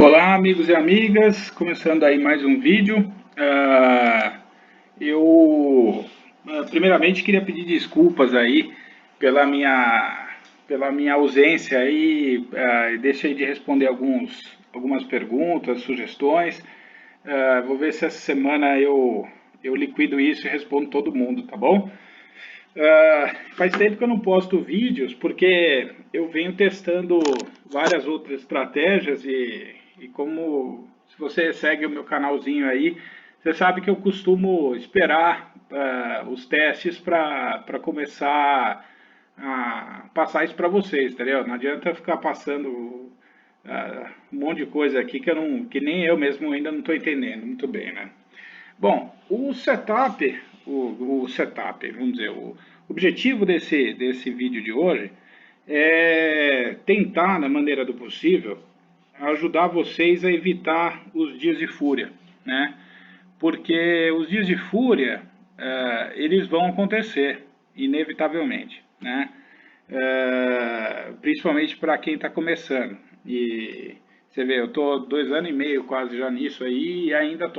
Olá, amigos e amigas, começando aí mais um vídeo. Eu primeiramente queria pedir desculpas aí pela minha ausência aí. Deixei de responder algumas perguntas, sugestões. Vou ver se essa semana eu liquido isso e respondo todo mundo, tá bom? Faz tempo que eu não posto vídeos porque eu venho testando várias outras estratégias e como se você segue o meu canalzinho aí, você sabe que eu costumo esperar os testes para começar a passar isso para vocês, entendeu? Não adianta ficar passando um monte de coisa aqui que nem eu mesmo ainda não estou entendendo muito bem, né? Bom, o setup, vamos dizer, o objetivo desse vídeo de hoje é tentar, na maneira do possível, ajudar vocês a evitar os dias de fúria, né? Porque os dias de fúria, eles vão acontecer, inevitavelmente, né? Principalmente para quem está começando. E você vê, eu estou 2 anos e meio quase já nisso aí e ainda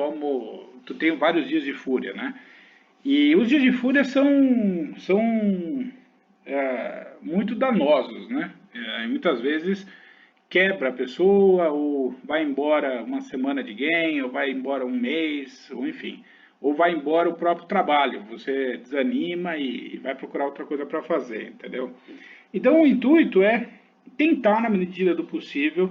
tenho vários dias de fúria, né? E os dias de fúria são muito danosos, né? Muitas vezes quebra a pessoa, ou vai embora uma semana de gain, ou vai embora um mês, ou enfim. Ou vai embora o próprio trabalho, você desanima e vai procurar outra coisa para fazer, entendeu? Então o intuito é tentar, na medida do possível,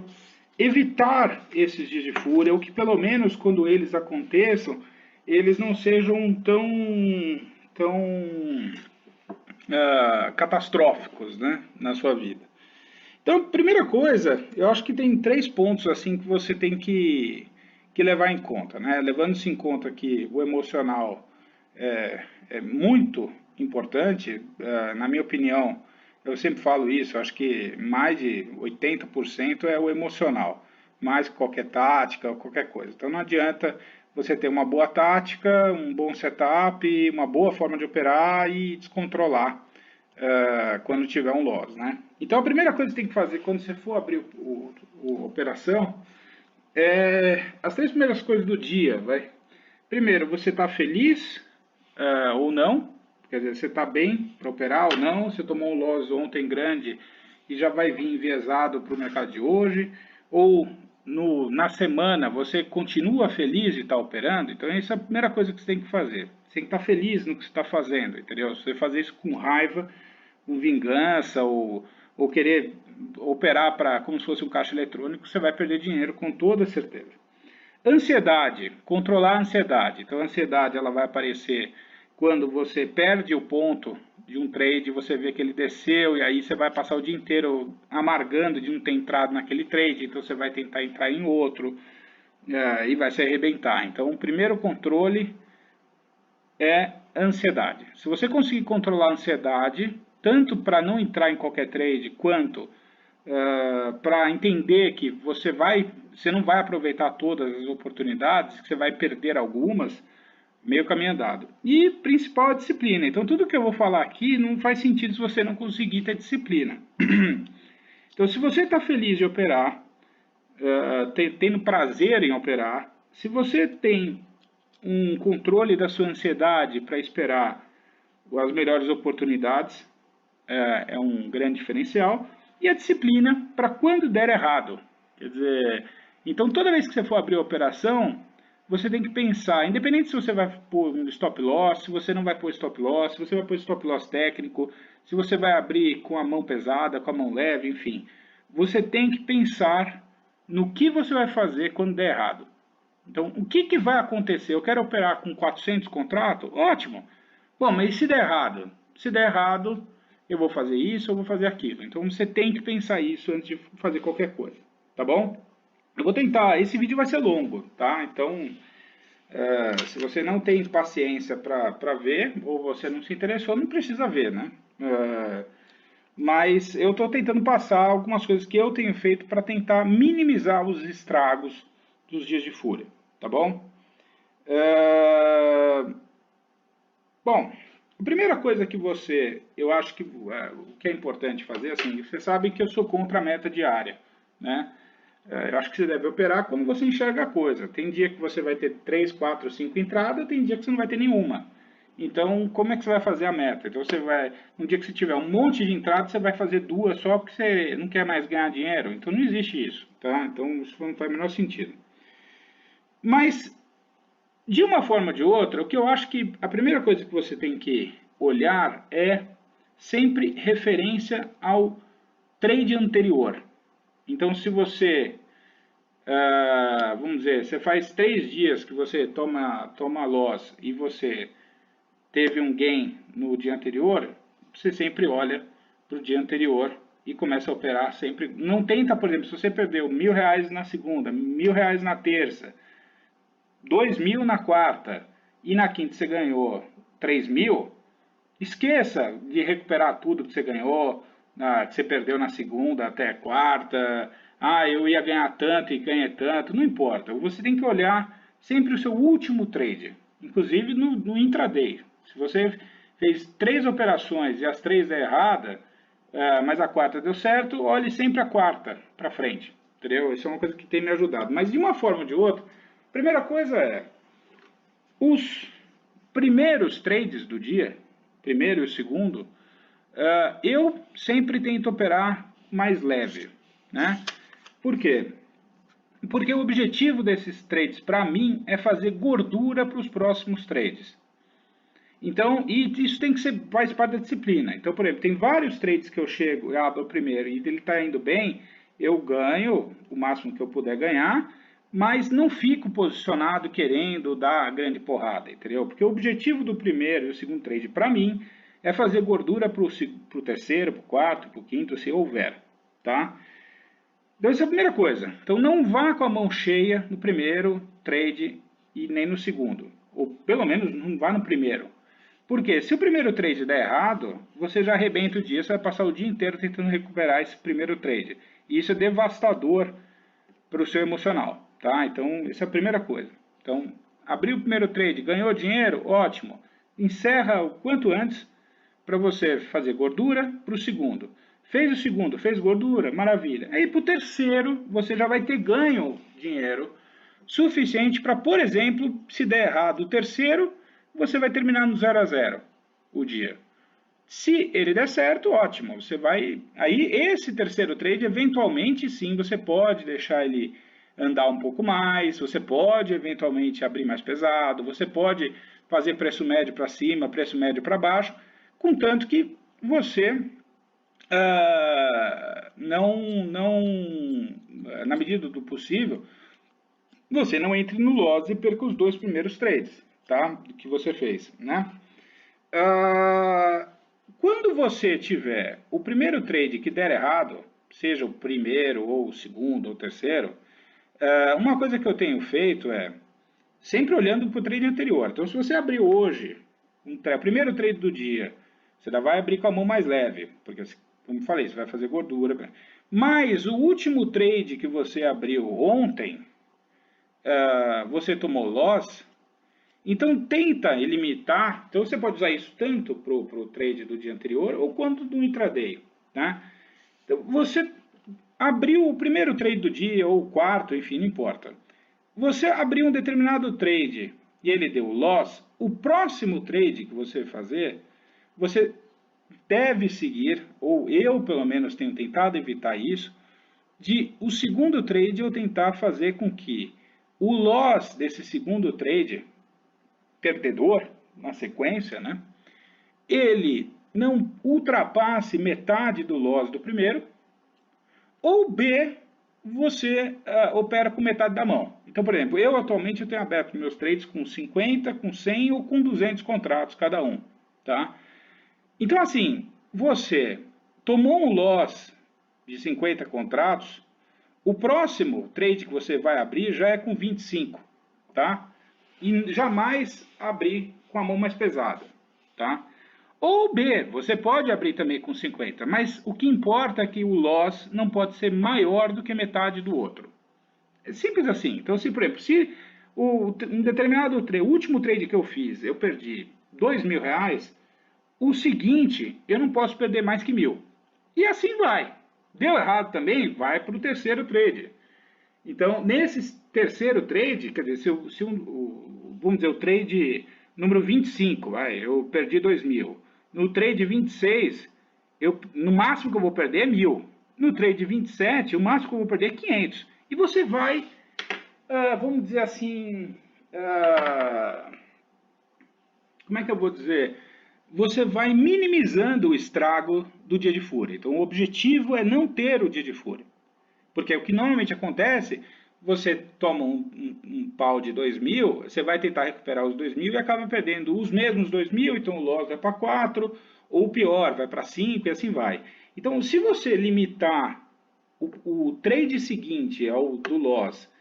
evitar esses dias de fúria, ou que pelo menos quando eles aconteçam, eles não sejam tão catastróficos, né, na sua vida. Então, primeira coisa, eu acho que tem 3 pontos assim que você tem que levar em conta, né? Levando-se em conta que o emocional é muito importante, na minha opinião, eu sempre falo isso, acho que mais de 80% é o emocional, mais que qualquer tática ou qualquer coisa. Então não adianta você ter uma boa tática, um bom setup, uma boa forma de operar e descontrolar quando tiver um loss, né? Então a primeira coisa que você tem que fazer quando você for abrir a operação é as 3 primeiras coisas do dia, vai. Primeiro, você está feliz ou não? Quer dizer, você está bem para operar ou não? Você tomou um loss ontem grande e já vai vir enviesado para o mercado de hoje? Ou na semana você continua feliz de estar operando? Então essa é a primeira coisa que você tem que fazer. Você tem que estar feliz no que você está fazendo, entendeu? Se você fazer isso com raiva, com vingança ou querer operar como se fosse um caixa eletrônico, você vai perder dinheiro com toda certeza. Ansiedade, controlar a ansiedade. Então a ansiedade ela vai aparecer quando você perde o ponto de um trade, você vê que ele desceu e aí você vai passar o dia inteiro amargando de não ter entrado naquele trade, então você vai tentar entrar em outro e vai se arrebentar. Então o primeiro controle é ansiedade. Se você conseguir controlar a ansiedade, tanto para não entrar em qualquer trade, quanto para entender que você não vai aproveitar todas as oportunidades, que você vai perder algumas, meio caminho andado. E principal a disciplina. Então tudo que eu vou falar aqui não faz sentido se você não conseguir ter disciplina. Então se você está feliz de operar, tendo prazer em operar, se você tem um controle da sua ansiedade para esperar as melhores oportunidades, é um grande diferencial, e a disciplina para quando der errado. Quer dizer, então toda vez que você for abrir a operação, você tem que pensar, independente se você vai pôr um stop loss, se você não vai pôr stop loss, se você vai pôr stop loss técnico, se você vai abrir com a mão pesada, com a mão leve, enfim. Você tem que pensar no que você vai fazer quando der errado. Então, o que vai acontecer? Eu quero operar com 400 contratos? Ótimo. Bom, mas e se der errado? Se der errado, eu vou fazer isso, eu vou fazer aquilo. Então, você tem que pensar isso antes de fazer qualquer coisa, tá bom? Eu vou tentar, esse vídeo vai ser longo, tá? Então, se você não tem paciência para ver, ou você não se interessou, não precisa ver, né? Mas eu estou tentando passar algumas coisas que eu tenho feito para tentar minimizar os estragos dos dias de fúria, tá bom? Bom, a primeira coisa que eu acho que o que é importante fazer, assim, você sabe que eu sou contra a meta diária, né? Eu acho que você deve operar como você enxerga a coisa. Tem dia que você vai ter 3, 4, 5 entradas, tem dia que você não vai ter nenhuma. Então, como é que você vai fazer a meta? Então, você vai, um dia que você tiver um monte de entradas, você vai fazer duas só porque você não quer mais ganhar dinheiro. Então, não existe isso, tá? Então, isso não faz o menor sentido. Mas, de uma forma ou de outra, o que eu acho que a primeira coisa que você tem que olhar é sempre referência ao trade anterior. Então, se você vamos dizer, você faz 3 dias que você toma loss e você teve um gain no dia anterior, você sempre olha para o dia anterior e começa a operar sempre. Não tenta, por exemplo, se você perdeu R$ 1.000 na segunda, R$ 1.000 na terça, 2.000 na quarta e na quinta você ganhou 3.000, esqueça de recuperar tudo que você ganhou, que você perdeu na segunda até a quarta. Ah, eu ia ganhar tanto e ganhei tanto. Não importa. Você tem que olhar sempre o seu último trade, inclusive no intraday. Se você fez 3 operações e as 3 deram errada, mas a quarta deu certo, olhe sempre a quarta para frente. Entendeu? Isso é uma coisa que tem me ajudado. Mas de uma forma ou de outra, a primeira coisa é os primeiros trades do dia, primeiro e o segundo, eu sempre tento operar mais leve, né? Por quê? Porque o objetivo desses trades, para mim, é fazer gordura para os próximos trades. Então, e isso tem que ser, faz parte da disciplina. Então, por exemplo, tem vários trades que eu chego, eu abro o primeiro e ele está indo bem, eu ganho o máximo que eu puder ganhar, mas não fico posicionado querendo dar grande porrada, entendeu? Porque o objetivo do primeiro e o segundo trade, para mim, é fazer gordura para o terceiro, para o quarto, para o quinto, se houver, tá? Então, essa é a primeira coisa. Então, não vá com a mão cheia no primeiro trade e nem no segundo. Ou, pelo menos, não vá no primeiro. Porque se o primeiro trade der errado, você já arrebenta o dia, você vai passar o dia inteiro tentando recuperar esse primeiro trade. E isso é devastador para o seu emocional, tá? Então, essa é a primeira coisa. Então, abriu o primeiro trade, ganhou dinheiro, ótimo. Encerra o quanto antes para você fazer gordura para o segundo. Fez o segundo, fez gordura, maravilha. Aí para o terceiro, você já vai ter ganho dinheiro suficiente para, por exemplo, se der errado o terceiro, você vai terminar no 0 a 0 o dia. Se ele der certo, ótimo. Você vai. Aí, esse terceiro trade, eventualmente, sim, você pode deixar ele andar um pouco mais, você pode eventualmente abrir mais pesado, você pode fazer preço médio para cima, preço médio para baixo, contanto que você na medida do possível, você não entre no loss e perca os 2 primeiros trades, tá? Que você fez, né? Quando você tiver o primeiro trade que der errado, seja o primeiro ou o segundo ou o terceiro, uma coisa que eu tenho feito é sempre olhando para o trade anterior. Então, se você abrir hoje o primeiro trade do dia, você já vai abrir com a mão mais leve, porque, como eu falei, você vai fazer gordura. Mas o último trade que você abriu ontem, você tomou loss, então tenta limitar. Então você pode usar isso tanto para o trade do dia anterior ou quanto do intraday. Tá? Então, você abriu o primeiro trade do dia ou o quarto, enfim, não importa. Você abriu um determinado trade e ele deu loss, o próximo trade que você fazer, você deve seguir, ou eu pelo menos tenho tentado evitar isso, de o segundo trade eu tentar fazer com que o loss desse segundo trade, perdedor, na sequência, né, ele não ultrapasse metade do loss do primeiro, ou B, você opera com metade da mão. Então, por exemplo, eu atualmente eu tenho aberto meus trades com 50, com 100 ou com 200 contratos cada um, tá? Então, assim, você tomou um loss de 50 contratos, o próximo trade que você vai abrir já é com 25, tá? E jamais abrir com a mão mais pesada, tá? Ou B, você pode abrir também com 50, mas o que importa é que o loss não pode ser maior do que metade do outro. É simples assim. Então, se, por exemplo, se um determinado o último trade que eu fiz, eu perdi R$ 2.000, o seguinte, eu não posso perder mais que 1.000. E assim vai. Deu errado também, vai para o terceiro trade. Então, nesse terceiro trade, quer dizer, vamos dizer, o trade número 25, eu perdi 2.000. No trade 26, no máximo que eu vou perder é 1.000. No trade 27, o máximo que eu vou perder é 500. E você vai, vamos dizer assim, como é que eu vou dizer? Você vai minimizando o estrago do dia de fúria. Então, o objetivo é não ter o dia de fúria. Porque o que normalmente acontece, você toma um pau de 2.000, você vai tentar recuperar os 2.000 e acaba perdendo os mesmos 2.000, então o loss vai para 4, ou pior, vai para 5 e assim vai. Então, se você limitar o trade seguinte ao do loss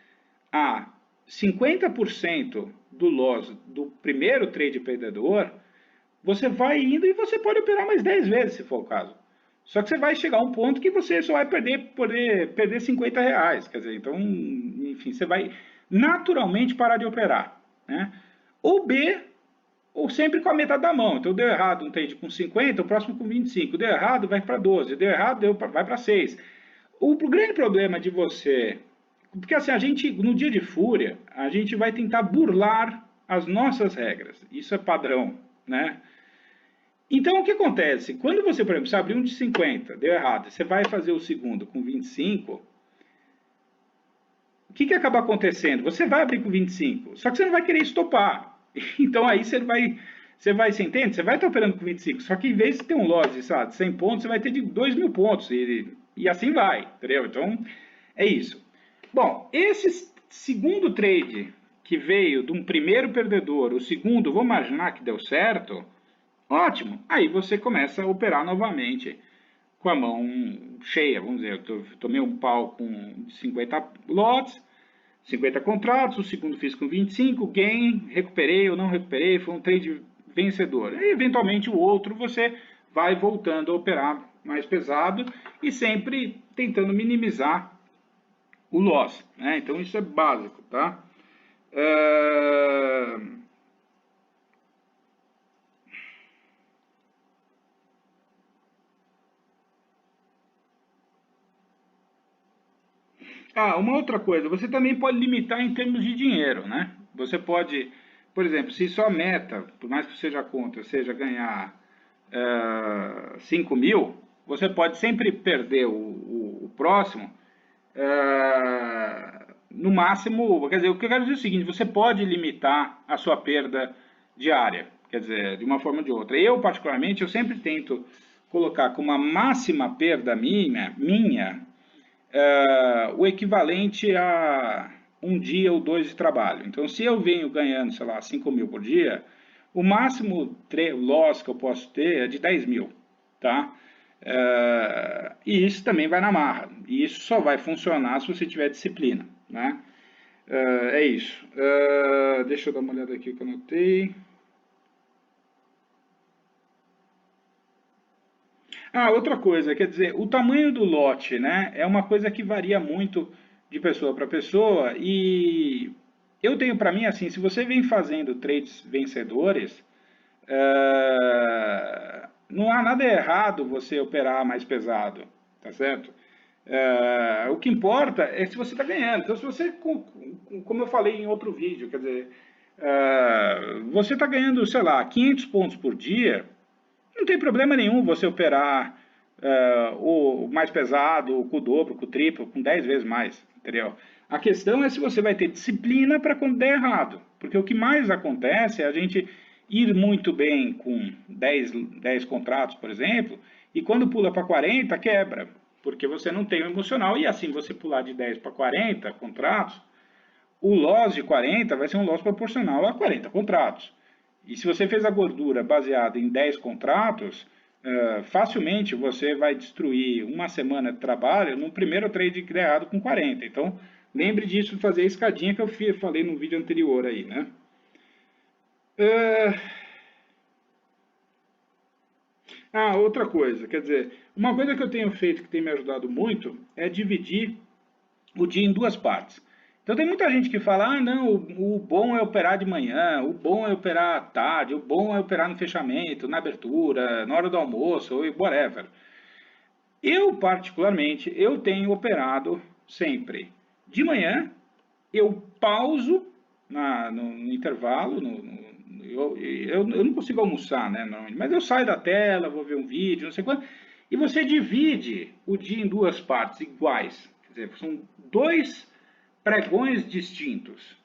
a 50% do loss do primeiro trade perdedor, você vai indo e você pode operar mais 10 vezes, se for o caso. Só que você vai chegar a um ponto que você só vai poder perder 50 reais. Quer dizer, então, enfim, você vai naturalmente parar de operar. Né? Ou B, ou sempre com a metade da mão. Então, deu errado um trade com 50, o próximo com 25. Deu errado, vai para 12. Deu errado, vai para 6. O grande problema de você... Porque assim, a gente, no dia de fúria, a gente vai tentar burlar as nossas regras. Isso é padrão, né? Então, o que acontece? Quando você, por exemplo, você abriu um de 50, deu errado, você vai fazer o segundo com 25, o que acaba acontecendo? Você vai abrir com 25, só que você não vai querer estopar. Então, aí você entende? Você vai estar operando com 25, só que em vez de ter um loss de 100 pontos, você vai ter de 2.000 pontos, e assim vai, entendeu? Então, é isso. Bom, esse segundo trade que veio de um primeiro perdedor, o segundo, vamos imaginar que deu certo... Ótimo. Aí você começa a operar novamente com a mão cheia. Vamos dizer, eu tomei um pau com 50 lotes, 50 contratos, o segundo fiz com 25, gain, recuperei ou não recuperei, foi um trade vencedor. E eventualmente o outro você vai voltando a operar mais pesado e sempre tentando minimizar o loss. Né? Então isso é básico, tá? Uma outra coisa, você também pode limitar em termos de dinheiro, né? Você pode, por exemplo, se sua meta, por mais que seja contra, seja ganhar 5.000, você pode sempre perder o próximo, no máximo, quer dizer, o que eu quero dizer é o seguinte, você pode limitar a sua perda diária, quer dizer, de uma forma ou de outra. Eu, particularmente, eu sempre tento colocar como a máxima perda minha o equivalente a um dia ou dois de trabalho. Então, se eu venho ganhando, sei lá, 5.000 por dia, o máximo loss que eu posso ter é de 10.000, tá? E isso também vai na marra. E isso só vai funcionar se você tiver disciplina, né? É isso. Deixa eu dar uma olhada aqui que eu anotei. Outra coisa, quer dizer, o tamanho do lote, né, é uma coisa que varia muito de pessoa para pessoa e eu tenho para mim assim, se você vem fazendo trades vencedores, não há nada errado você operar mais pesado, tá certo? O que importa é se você está ganhando. Então, se você, como eu falei em outro vídeo, quer dizer, você está ganhando, sei lá, 500 pontos por dia, não tem problema nenhum você operar o mais pesado, com o dobro, com o triplo, com 10 vezes mais, entendeu? A questão é se você vai ter disciplina para quando der errado. Porque o que mais acontece é a gente ir muito bem com 10 contratos, por exemplo, e quando pula para 40, quebra. Porque você não tem o emocional. E assim, você pular de 10 para 40 contratos, o loss de 40 vai ser um loss proporcional a 40 contratos. E se você fez a gordura baseada em 10 contratos, facilmente você vai destruir uma semana de trabalho no primeiro trade criado com 40. Então, lembre disso, de fazer a escadinha que eu falei no vídeo anterior aí, né? Outra coisa, quer dizer, uma coisa que eu tenho feito que tem me ajudado muito é dividir o dia em duas partes. Então tem muita gente que fala, não, o bom é operar de manhã, o bom é operar à tarde, o bom é operar no fechamento, na abertura, na hora do almoço, ou whatever. Eu, particularmente, eu tenho operado sempre De manhã, eu pauso no intervalo, eu não consigo almoçar, né, normalmente, mas eu saio da tela, vou ver um vídeo, não sei quanto, e você divide o dia em duas partes iguais. Quer dizer, são dois pregões distintos.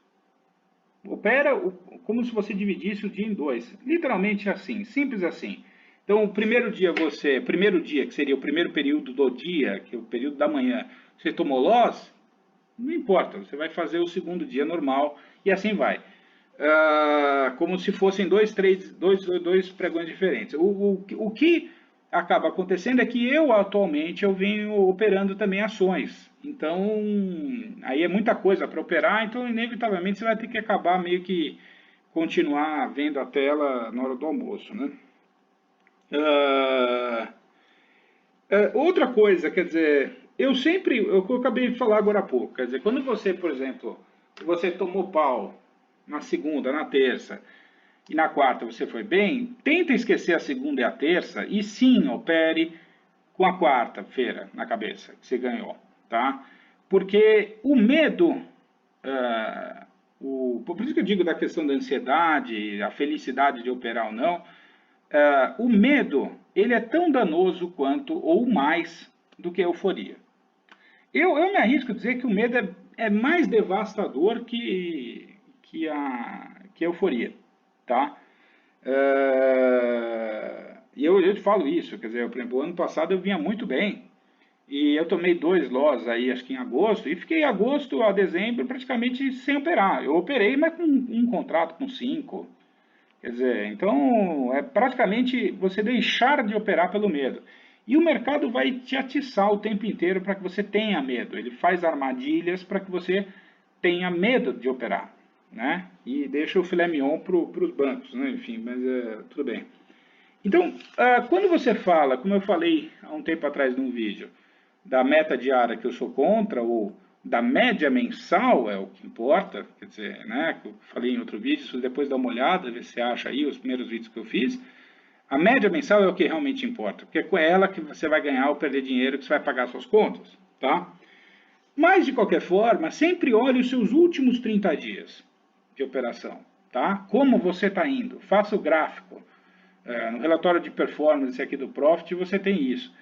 Opera como se você dividisse o dia em dois. Literalmente assim, simples assim. Então, o primeiro dia, que seria o primeiro período do dia, que é o período da manhã, você tomou loss, não importa, você vai fazer o segundo dia normal e assim vai. Como se fossem dois pregões diferentes. O que acaba acontecendo é que atualmente eu venho operando também ações. Então, aí é muita coisa para operar, então inevitavelmente você vai ter que acabar meio que continuar vendo a tela na hora do almoço, né? Ah, outra coisa, quer dizer, eu acabei de falar agora há pouco, quer dizer, quando você, por exemplo, você tomou pau na segunda, na terça e na quarta você foi bem, tenta esquecer a segunda e a terça e sim, opere com a quarta-feira na cabeça que você ganhou, tá? Porque o medo, por isso que eu digo da questão da ansiedade, a felicidade de operar ou não, o medo, ele é tão danoso quanto ou mais do que a euforia. Eu me arrisco a dizer que o medo é mais devastador que a euforia, tá? E eu te falo isso, quer dizer, por exemplo, o ano passado eu vinha muito bem, e eu tomei 2 loss aí, acho que em agosto, e fiquei agosto a dezembro praticamente sem operar. Eu operei, mas com um contrato com 5. Quer dizer, então é praticamente você deixar de operar pelo medo. E o mercado vai te atiçar o tempo inteiro para que você tenha medo. Ele faz armadilhas para que você tenha medo de operar, né? E deixa o filé mignon para os bancos, né? Enfim, mas tudo bem. Então, quando você fala, como eu falei há um tempo atrás num vídeo, da meta diária que eu sou contra, ou da média mensal é o que importa, quer dizer, né, que eu falei em outro vídeo, se depois dá uma olhada, ver se você acha aí os primeiros vídeos que eu fiz, a média mensal é o que realmente importa, porque é com ela que você vai ganhar ou perder dinheiro, que você vai pagar suas contas, tá? Mas, de qualquer forma, sempre olhe os seus últimos 30 dias de operação, tá? Como você está indo, faça o gráfico. No relatório de performance aqui do Profit, você tem isso.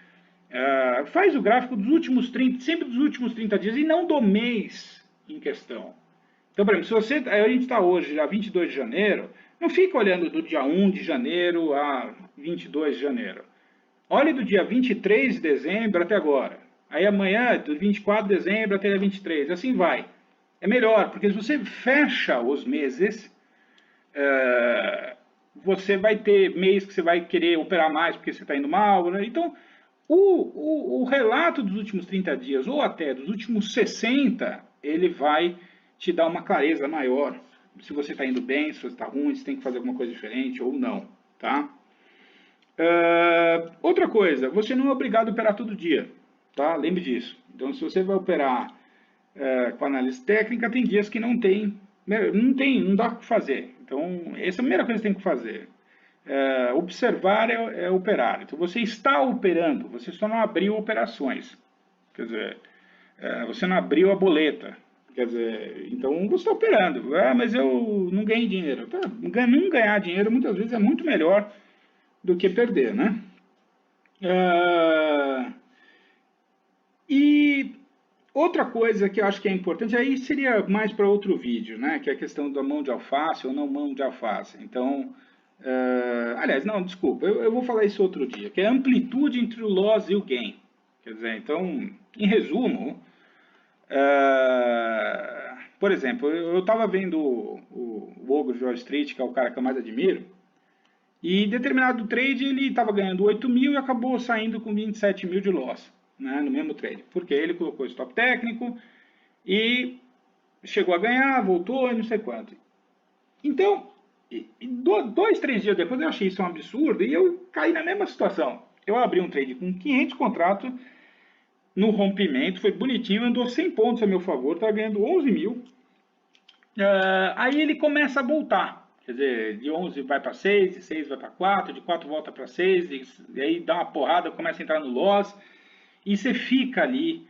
Faz o gráfico dos últimos 30, sempre dos últimos 30 dias e não do mês em questão. Então, por exemplo, se a gente está hoje, já 22 de janeiro, não fica olhando do dia 1 de janeiro a 22 de janeiro. Olhe do dia 23 de dezembro até agora. Aí amanhã, do 24 de dezembro até dia 23, assim vai. É melhor, porque se você fecha os meses, você vai ter mês que você vai querer operar mais porque você está indo mal, né? Então, o relato dos últimos 30 dias, ou até dos últimos 60, ele vai te dar uma clareza maior se você está indo bem, se você está ruim, se tem que fazer alguma coisa diferente ou não, tá? Outra coisa, você não é obrigado a operar todo dia, tá? Lembre disso. Então, se você vai operar com análise técnica, tem dias que não dá o que fazer. Então, essa é a primeira coisa que você tem que fazer. Observar é operar. Então, você está operando, você só não abriu operações. Quer dizer, você não abriu a boleta. Quer dizer, então você está operando. Mas eu não ganhei dinheiro. Tá, não ganhar dinheiro muitas vezes é muito melhor do que perder, né? E outra coisa que eu acho que é importante, aí seria mais para outro vídeo, né? Que é a questão da mão de alface ou não mão de alface. Então, aliás, não, desculpa, eu vou falar isso outro dia, que é a amplitude entre o loss e o gain. Quer dizer, então, em resumo, por exemplo, eu estava vendo o Ogro de Wall Street, que é o cara que eu mais admiro, e em determinado trade ele estava ganhando 8 mil e acabou saindo com 27 mil de loss, né, no mesmo trade. Porque ele colocou stop técnico e chegou a ganhar, voltou e não sei quanto. Então, 2, 3 dias depois eu achei isso um absurdo e eu caí na mesma situação. Eu abri um trade com 500 contratos no rompimento, foi bonitinho, andou 100 pontos a meu favor, estava ganhando 11 mil. Aí ele começa a voltar. Quer dizer, de 11 vai para 6, de 6 vai para 4, de 4 volta para 6, e aí dá uma porrada, começa a entrar no loss, e você fica ali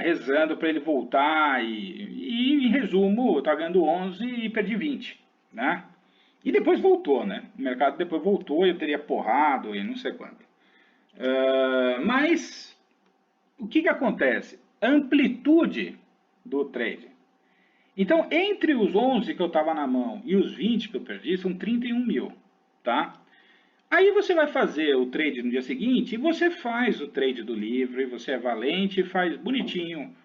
rezando para ele voltar em resumo, eu estava ganhando 11 e perdi 20, né? E depois voltou, né? O mercado depois voltou e eu teria porrado e não sei quanto. Mas o que acontece? Amplitude do trade. Então, entre os 11 que eu estava na mão e os 20 que eu perdi, são 31 mil, tá? Aí você vai fazer o trade no dia seguinte e você faz o trade do livro, e você é valente, faz bonitinho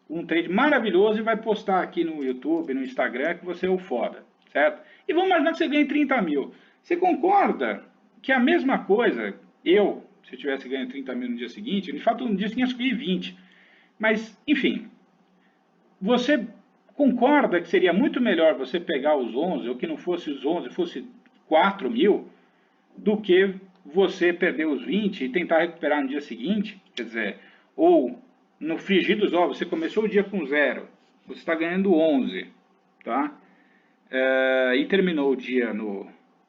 um trade maravilhoso e vai postar aqui no YouTube, no Instagram, que você é o foda, certo? E vamos imaginar que você ganhe 30 mil. Você concorda que a mesma coisa, se eu tivesse ganho 30 mil no dia seguinte, de fato no dia seguinte acho que ganhei 20. Mas, enfim, você concorda que seria muito melhor você pegar os 11, ou que não fosse os 11, fosse 4 mil, do que você perder os 20 e tentar recuperar no dia seguinte? Quer dizer, ou no frigir dos ovos, você começou o dia com 0, você está ganhando 11, tá? E terminou o dia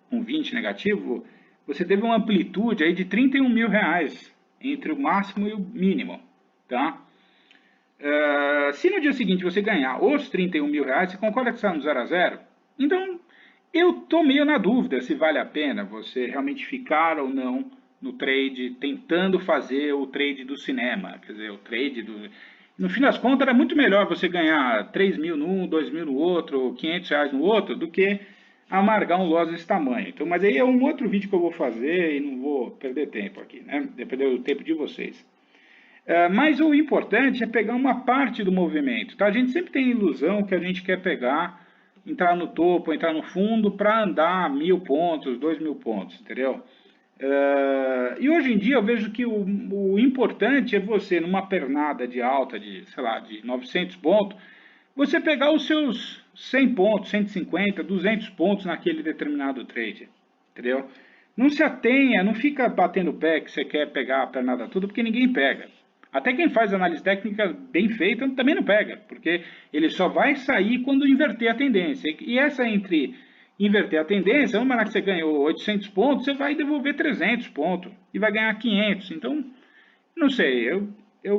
com 20 negativo, você teve uma amplitude aí de 31 mil reais entre o máximo e o mínimo, tá? Se no dia seguinte você ganhar os 31 mil reais, você concorda que está no 0 a 0? Então, eu estou meio na dúvida se vale a pena você realmente ficar ou não no trade, tentando fazer o trade do cinema. Quer dizer, o trade do... No fim das contas, era muito melhor você ganhar 3 mil num, 2 mil no outro, 500 reais no outro, do que amargar um loss desse tamanho. Então, mas aí é um outro vídeo que eu vou fazer e não vou perder tempo aqui, né? Depender do tempo de vocês. Mas o importante é pegar uma parte do movimento. Tá? A gente sempre tem a ilusão que a gente quer pegar, entrar no topo, entrar no fundo para andar 1.000 pontos, 2.000 pontos, entendeu? E hoje em dia eu vejo que o importante é você, numa pernada de alta de, sei lá, de 900 pontos, você pegar os seus 100 pontos, 150, 200 pontos naquele determinado trade, entendeu? Não se atenha, não fica batendo o pé que você quer pegar a pernada toda, porque ninguém pega. Até quem faz análise técnica bem feita também não pega, porque ele só vai sair quando inverter a tendência. E essa entre inverter a tendência, uma que você ganhou 800 pontos, você vai devolver 300 pontos e vai ganhar 500. Então, não sei,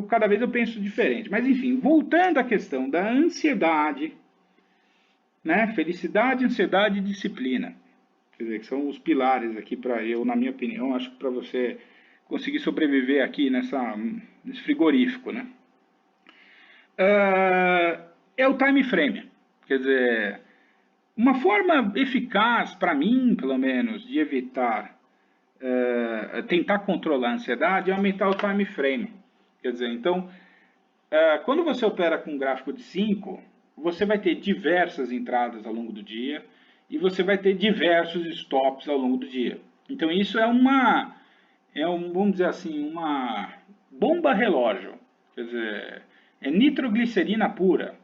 cada vez eu penso diferente. Mas enfim, voltando à questão da ansiedade, né? Felicidade, ansiedade e disciplina. Quer dizer, que são os pilares aqui para eu, na minha opinião, acho que para você conseguir sobreviver aqui nesse frigorífico, né? É o time frame. Quer dizer, uma forma eficaz, para mim, pelo menos, de evitar, tentar controlar a ansiedade é aumentar o time frame. Quer dizer, então, quando você opera com um gráfico de 5, você vai ter diversas entradas ao longo do dia e você vai ter diversos stops ao longo do dia. Então, isso vamos dizer assim, uma bomba relógio. Quer dizer, é nitroglicerina pura.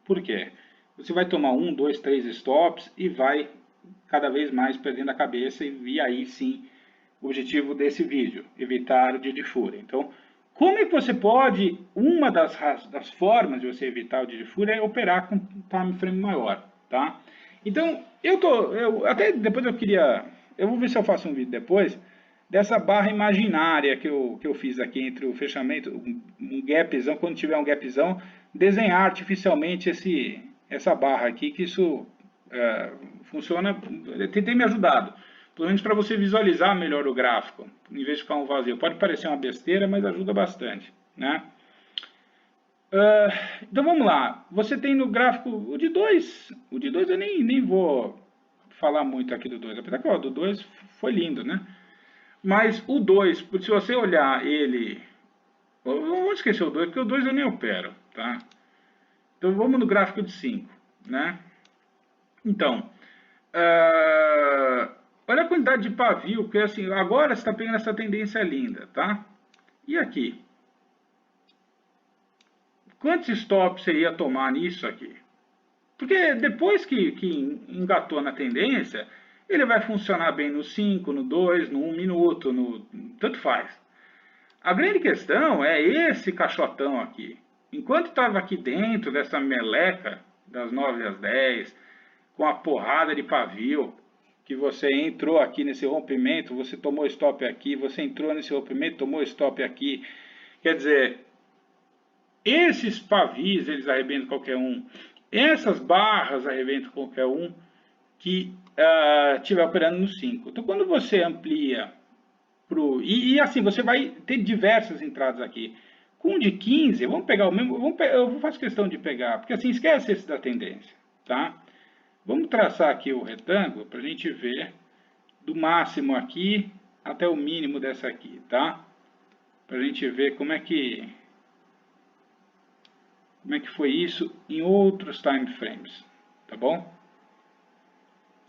Por quê? Você vai tomar 1, 2, 3 stops e vai cada vez mais perdendo a cabeça e aí sim o objetivo desse vídeo, evitar o dia de fúria. Então, como é que você pode, uma das formas de você evitar o dia de fúria é operar com um time frame maior, tá? Então, até depois eu vou ver se eu faço um vídeo depois, dessa barra imaginária que eu fiz aqui entre o fechamento, um gapzão, quando tiver um gapzão, desenhar artificialmente essa barra aqui, que isso funciona, tem me ajudado, pelo menos para você visualizar melhor o gráfico, em vez de ficar um vazio. Pode parecer uma besteira, mas ajuda bastante, né? Então vamos lá, você tem no gráfico o de 2 eu nem vou falar muito aqui do 2, apesar que o do 2 foi lindo, né? Mas o 2, se você olhar ele... Vamos esquecer o 2, porque o 2 eu nem opero, tá? Então vamos no gráfico de 5, né? Então, olha a quantidade de pavio, porque assim, agora você está pegando essa tendência linda, tá? E aqui? Quantos stops você ia tomar nisso aqui? Porque depois que engatou na tendência, ele vai funcionar bem no 5, no 2, no 1 minuto, tanto faz. A grande questão é esse caixotão aqui. Enquanto estava aqui dentro dessa meleca das 9 às 10, com a porrada de pavio, que você entrou aqui nesse rompimento, você tomou stop aqui, você entrou nesse rompimento, tomou stop aqui. Quer dizer, esses pavis, eles arrebentam qualquer um. Essas barras arrebentam qualquer um que estiver operando no 5. Então, quando você amplia e assim, você vai ter diversas entradas aqui. Com o de 15, vamos pegar o mesmo. Eu faço questão de pegar, porque assim, esquece esse da tendência, tá? Vamos traçar aqui o retângulo para a gente ver do máximo aqui até o mínimo dessa aqui, tá? Para a gente ver como é que foi isso em outros time frames, tá bom?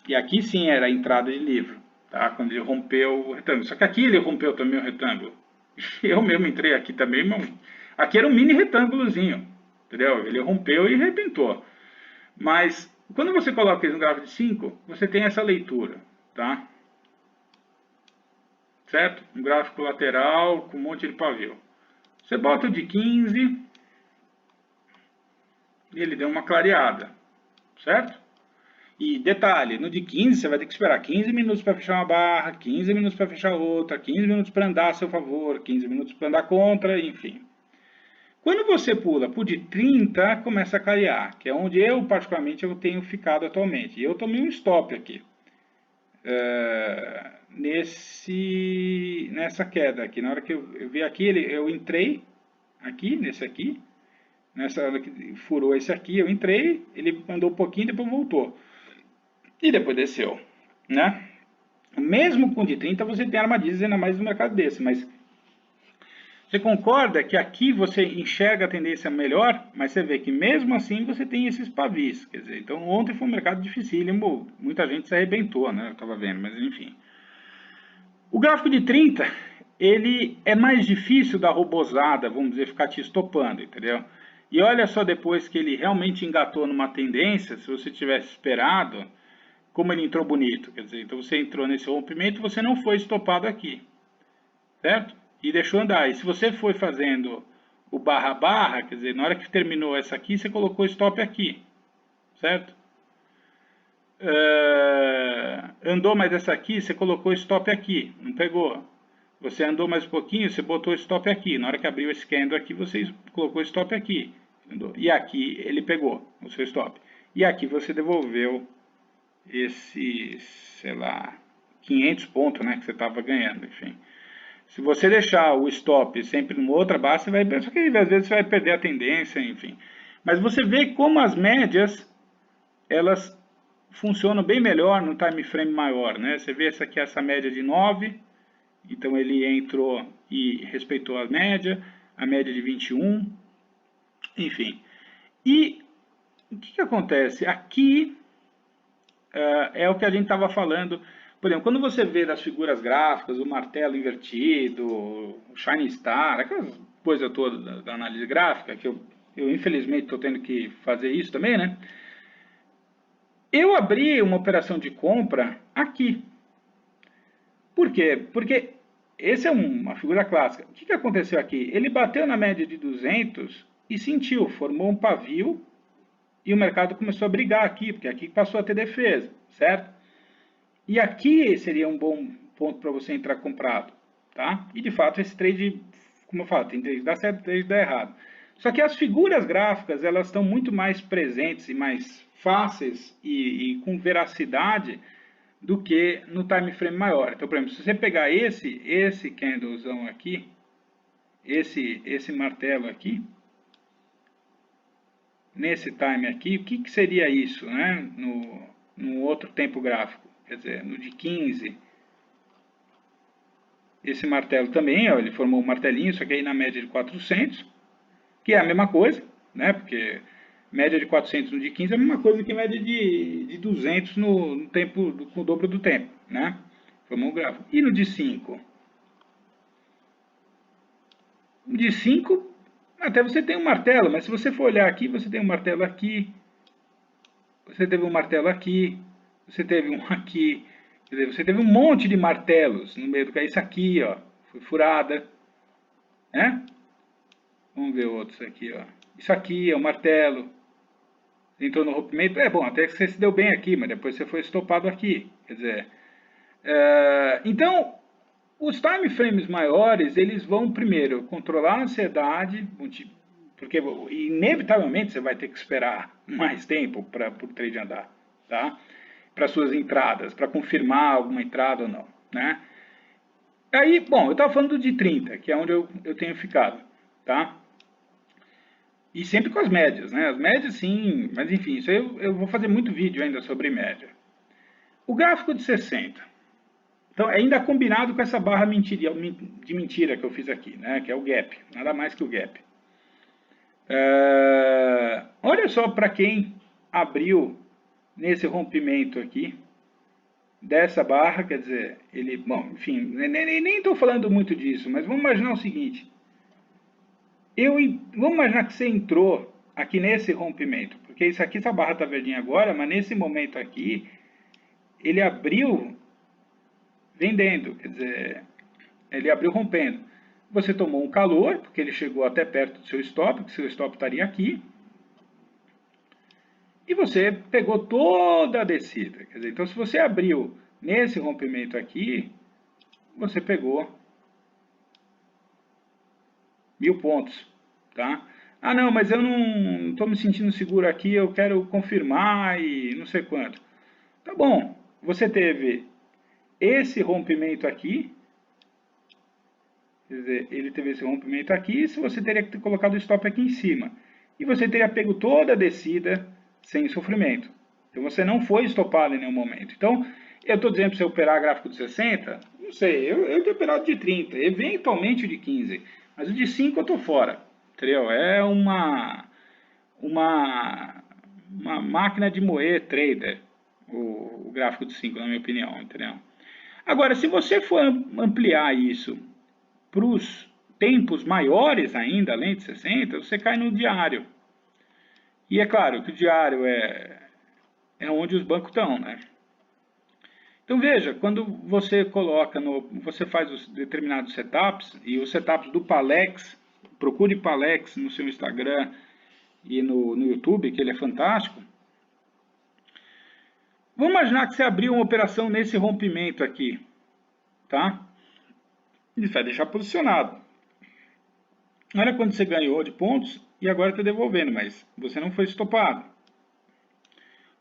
E aqui sim era a entrada de livro, tá? Quando ele rompeu o retângulo. Só que aqui ele rompeu também o retângulo. Eu mesmo entrei aqui também, mas aqui era um mini retângulozinho, entendeu? Ele rompeu e arrebentou. Mas quando você coloca isso no gráfico de 5, você tem essa leitura, tá? Certo? Um gráfico lateral com um monte de pavio. Você bota o de 15 e ele deu uma clareada, certo? E detalhe, no de 15 você vai ter que esperar 15 minutos para fechar uma barra, 15 minutos para fechar outra, 15 minutos para andar a seu favor, 15 minutos para andar contra, enfim. Quando você pula para o de 30, começa a clarear, que é onde eu, particularmente, eu tenho ficado atualmente. E eu tomei um stop aqui, nessa queda aqui. Na hora que eu vi aqui, eu entrei aqui, nesse aqui, nessa hora que furou esse aqui, eu entrei, ele andou um pouquinho, depois voltou. E depois desceu, né? Mesmo com de 30 você tem armadilhas ainda mais no mercado desse, mas você concorda que aqui você enxerga a tendência melhor, mas você vê que mesmo assim você tem esses pavis, quer dizer, então ontem foi um mercado dificílimo, muita gente se arrebentou, né? Eu estava vendo, mas enfim. O gráfico de 30, ele é mais difícil da robozada, vamos dizer, ficar te estopando, entendeu? E olha só depois que ele realmente engatou numa tendência, se você tivesse esperado, como ele entrou bonito, quer dizer, então você entrou nesse rompimento, você não foi estopado aqui, certo? E deixou andar. E se você foi fazendo o barra-barra, quer dizer, na hora que terminou essa aqui, você colocou stop aqui, certo? Andou mais essa aqui, você colocou stop aqui, não pegou. Você andou mais um pouquinho, você botou stop aqui. Na hora que abriu esse candle aqui, você colocou stop aqui. Andou. E aqui ele pegou o seu stop. E aqui você devolveu esses, sei lá, 500 pontos, né, que você estava ganhando, enfim. Se você deixar o stop sempre numa outra base, você vai ver, só que às vezes você vai perder a tendência, enfim. Mas você vê como as médias, elas funcionam bem melhor no time frame maior, né? Você vê essa média de 9, então ele entrou e respeitou a média de 21, enfim. E o que acontece? Aqui é o que a gente estava falando. Por exemplo, quando você vê das figuras gráficas, o martelo invertido, o Shining Star, aquelas coisas todas da análise gráfica, que eu infelizmente estou tendo que fazer isso também, né? Eu abri uma operação de compra aqui. Por quê? Porque essa é uma figura clássica. O que aconteceu aqui? Ele bateu na média de 200 e sentiu, formou um pavio e o mercado começou a brigar aqui, porque aqui passou a ter defesa, certo? E aqui seria um bom ponto para você entrar comprado, tá? E de fato esse trade, como eu falo, tem trade que dá certo, trade que dá errado. Só que as figuras gráficas, elas estão muito mais presentes e mais fáceis e com veracidade do que no time frame maior. Então, por exemplo, se você pegar esse candlezão aqui, esse martelo aqui, nesse time aqui, o que seria isso, né? No outro tempo gráfico, quer dizer, no de 15, esse martelo também, ó, ele formou um martelinho, só que aí na média de 400, que é a mesma coisa, né? Porque média de 400 no de 15 é a mesma coisa que média de 200 no tempo, com o dobro do tempo, né? Formou um gráfico. E no de 5? No de 5, até você tem um martelo, mas se você for olhar aqui, você tem um martelo aqui, você teve um martelo aqui, você teve um aqui, quer dizer, você teve um monte de martelos no meio do caminho. Isso aqui, ó, foi furada, né? Vamos ver outros aqui, ó. Isso aqui é um martelo. Entrou no rompimento. É bom, até que você se deu bem aqui, mas depois você foi estopado aqui. Quer dizer, então, os time frames maiores, eles vão primeiro controlar a ansiedade, porque inevitavelmente você vai ter que esperar mais tempo para o trade andar, tá? Para suas entradas, para confirmar alguma entrada ou não, né? Aí, bom, eu estava falando de 30, que é onde eu tenho ficado, tá? E sempre com as médias, né? As médias sim, mas enfim, isso aí eu vou fazer muito vídeo ainda sobre média. O gráfico de 60. Então, ainda combinado com essa barra de mentira que eu fiz aqui, né? Que é o gap, nada mais que o gap. Olha só para quem abriu nesse rompimento aqui dessa barra, quer dizer, ele, bom, enfim, nem estou falando muito disso, mas vamos imaginar o seguinte, vamos imaginar que você entrou aqui nesse rompimento, porque isso aqui, essa barra está verdinha agora, mas nesse momento aqui, ele abriu vendendo, quer dizer, ele abriu rompendo. Você tomou um calor, porque ele chegou até perto do seu stop, que seu stop estaria aqui, e você pegou toda a descida. Quer dizer, então, se você abriu nesse rompimento aqui, você pegou 1.000 pontos, tá? Ah, não, mas eu não estou me sentindo seguro aqui, eu quero confirmar e não sei quanto. Tá bom, você teve esse rompimento aqui, quer dizer, ele teve esse rompimento aqui, se você teria que ter colocado o stop aqui em cima. E você teria pego toda a descida sem sofrimento. Então você não foi estopado em nenhum momento. Então, eu estou dizendo para você operar gráfico de 60, não sei, eu tenho operado de 30, eventualmente de 15, mas o de 5 eu estou fora, entendeu? É uma máquina de moer trader, o gráfico de 5, na minha opinião, entendeu? Agora, se você for ampliar isso para os tempos maiores ainda, além de 60, você cai no diário. E é claro que o diário é onde os bancos estão, né? Então veja, quando você coloca você faz os determinados setups, e os setups do Palex, procure Palex no seu Instagram e no YouTube, que ele é fantástico. Vamos imaginar que você abriu uma operação nesse rompimento aqui, tá? Ele vai deixar posicionado. Olha quando você ganhou de pontos e agora está devolvendo, mas você não foi estopado.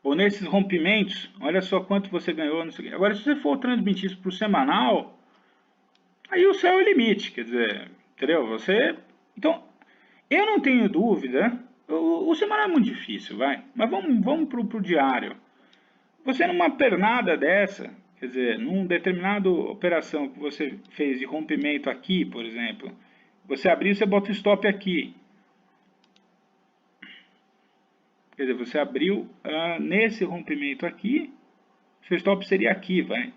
Ou nesses rompimentos, olha só quanto você ganhou. Não sei o quê. Agora, se você for transmitir isso para o semanal, aí o céu é o limite, quer dizer, entendeu? Então, eu não tenho dúvida, o semanal é muito difícil, vai, mas vamos para o diário. Você numa pernada dessa, quer dizer, num determinado operação que você fez de rompimento aqui, por exemplo, você abriu, você bota o stop aqui. Quer dizer, você abriu nesse rompimento aqui, seu stop seria aqui, vai.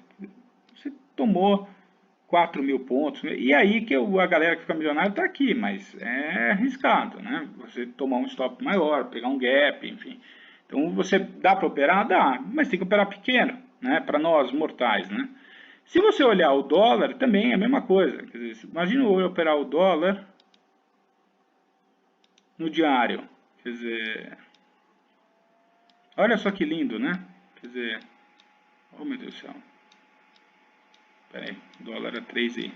Você tomou 4.000 pontos, e aí que a galera que fica milionária está aqui, mas é arriscado, né? Você tomar um stop maior, pegar um gap, enfim. Então, você dá para operar? Dá, mas tem que operar pequeno, né? Para nós, mortais, né? Se você olhar o dólar, também é a mesma coisa. Quer dizer, imagina eu operar o dólar no diário. Quer dizer, olha só que lindo, né? Quer dizer, oh meu Deus do céu. Pera aí, dólar é 3 e...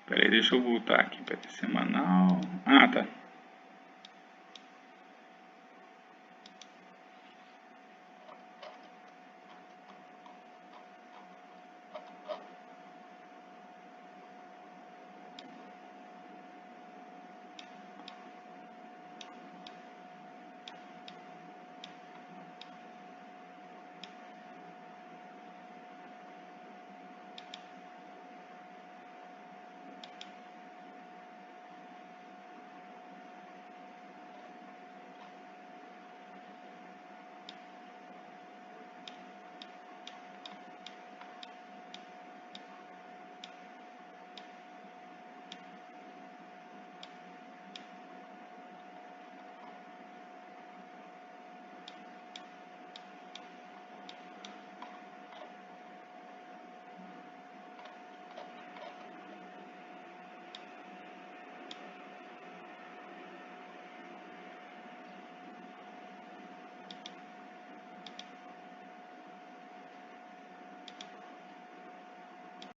Pera aí, deixa eu voltar aqui. Pera aí, semanal... Ah, tá.